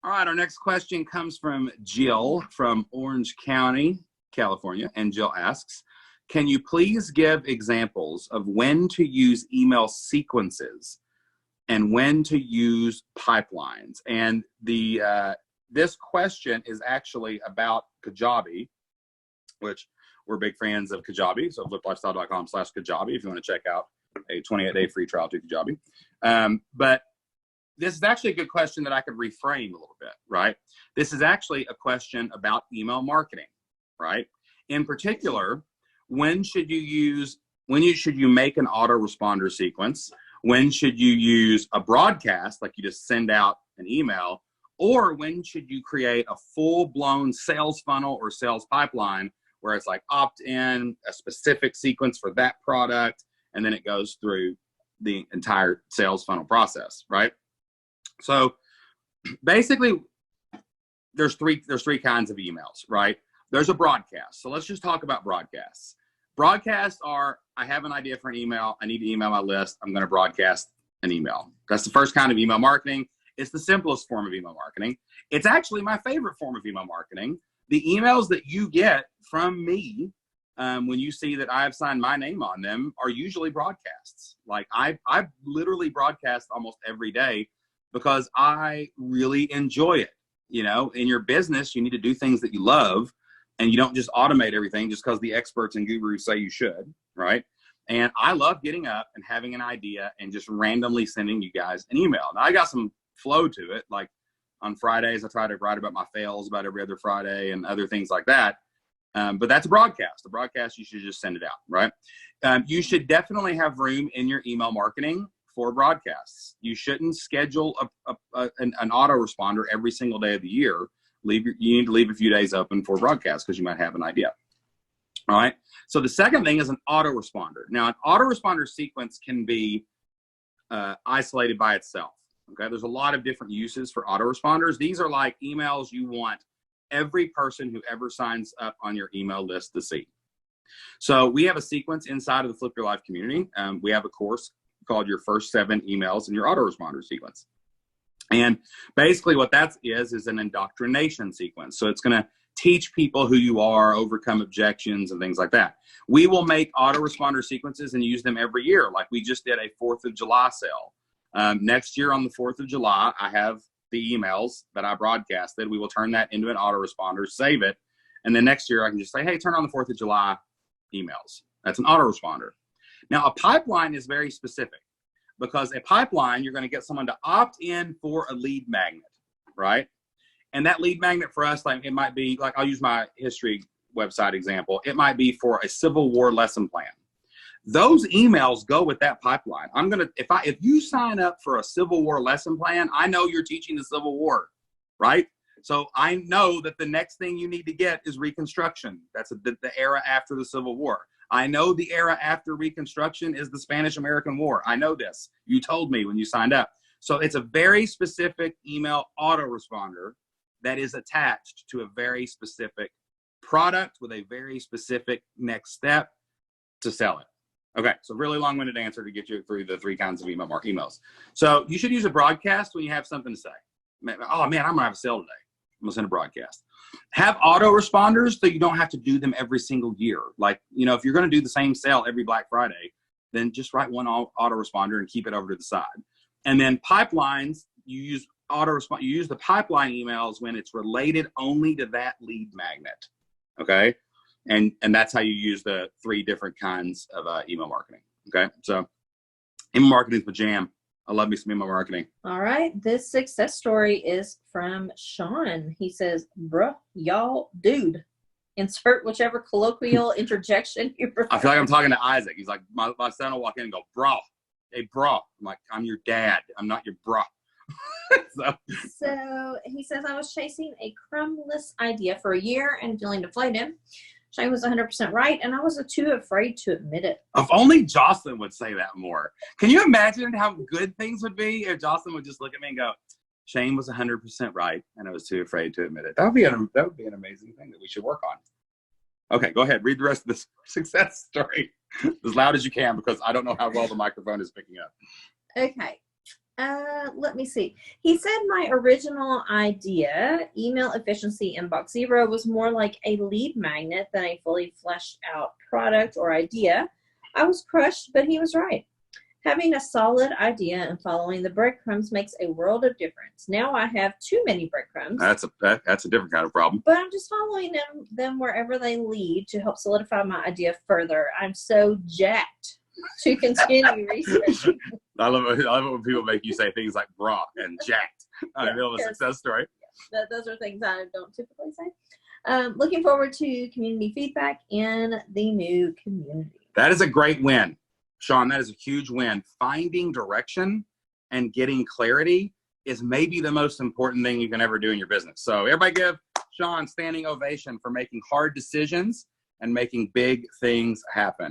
All right, our next question comes from Jill from Orange County, California. And Jill asks, can you please give examples of when to use email sequences and when to use pipelines? And this question is actually about KAJABI, which we're big fans of KAJABI. So fliplifestyle.com/KAJABI if you want to check out a 28-day free trial to KAJABI. But this is actually a good question that I could reframe a little bit, right? This is actually a question about email marketing, right? In particular, when should you make an autoresponder sequence? When should you use a broadcast, like you just send out an email? Or when should you create a full-blown sales funnel or sales pipeline where it's like opt-in, a specific sequence for that product, and then it goes through the entire sales funnel process, right? So basically, there's three kinds of emails, right? There's a broadcast. So let's just talk about broadcasts. Broadcasts are, I have an idea for an email. I need to email my list. I'm going to broadcast an email. That's the first kind of email marketing. It's the simplest form of email marketing. It's actually my favorite form of email marketing. The emails that you get from me when you see that I've signed my name on them are usually broadcasts. Like I literally broadcast almost every day because I really enjoy it. You know, in your business, you need to do things that you love, and you don't just automate everything just because the experts and gurus say you should, right? And I love getting up and having an idea and just randomly sending you guys an email. Now, I got some flow to it. Like on Fridays, I try to write about my fails about every other Friday and other things like that. But that's a broadcast. A broadcast, you should just send it out, right? You should definitely have room in your email marketing for broadcasts. You shouldn't schedule an autoresponder every single day of the year. You need to leave a few days open for broadcasts because you might have an idea. All right. So the second thing is an autoresponder. Now, an autoresponder sequence can be isolated by itself. Okay. There's a lot of different uses for autoresponders. These are like emails you want every person who ever signs up on your email list to see. So we have a sequence inside of the Flip Your Life community. We have a course called Your First 7 Emails in Your Autoresponder Sequence. And basically what that is an indoctrination sequence. So it's going to teach people who you are, overcome objections and things like that. We will make autoresponder sequences and use them every year. Like we just did a 4th of July sale. Next year on the 4th of July, I have the emails that I broadcasted. We will turn that into an autoresponder, save it. And then next year I can just say, hey, turn on the 4th of July emails. That's an autoresponder. Now, a pipeline is very specific because a pipeline, you're going to get someone to opt in for a lead magnet, right? And that lead magnet for us, like it might be, like I'll use my history website example. It might be for a Civil War lesson plan. Those emails go with that pipeline. If you sign up for a Civil War lesson plan, I know you're teaching the Civil War, right? So I know that the next thing you need to get is Reconstruction. That's the era after the Civil War. I know the era after Reconstruction is the Spanish-American War. I know this. You told me when you signed up. So it's a very specific email autoresponder that is attached to a very specific product with a very specific next step to sell it. Okay, so really long-winded answer to get you through the 3 kinds of emails. So you should use a broadcast when you have something to say. Oh, man, I'm going to have a sale today. I'm going to send a broadcast. Have autoresponders so you don't have to do them every single year. Like, you know, if you're going to do the same sale every Black Friday, then just write one autoresponder and keep it over to the side. And then pipelines, you use the pipeline emails when it's related only to that lead magnet. Okay? And that's how you use the 3 different kinds of email marketing. Okay? So email marketing is my jam. I love me some email marketing. All right. This success story is from Sean. He says, bruh, y'all, dude. Insert whichever colloquial interjection you prefer. I feel like I'm talking to Isaac. He's like, my son will walk in and go, bro. Hey, bro. I'm like, I'm your dad. I'm not your bro. So he says, I was chasing a crumbless idea for a year and feeling deflated. Shane was 100% right, and I was too afraid to admit it. If only Jocelyn would say that more. Can you imagine how good things would be if Jocelyn would just look at me and go, Shane was 100% right, and I was too afraid to admit it. That would be an amazing thing that we should work on. Okay, go ahead. Read the rest of this success story as loud as you can because I don't know how well the microphone is picking up. Okay. Let me see. He said my original idea, email efficiency inbox zero, was more like a lead magnet than a fully fleshed out product or idea. I was crushed, but he was right. Having a solid idea and following the breadcrumbs makes a world of difference. Now I have too many breadcrumbs. That's a different kind of problem. But I'm just following them wherever they lead to help solidify my idea further. I'm so jacked to continue researching. I love it when people make you say things like "bra" and "jacked." I feel a success story. Yeah, those are things I don't typically say. Looking forward to community feedback in the new community. That is a great win, Sean. That is a huge win. Finding direction and getting clarity is maybe the most important thing you can ever do in your business. So everybody give Sean standing ovation for making hard decisions and making big things happen.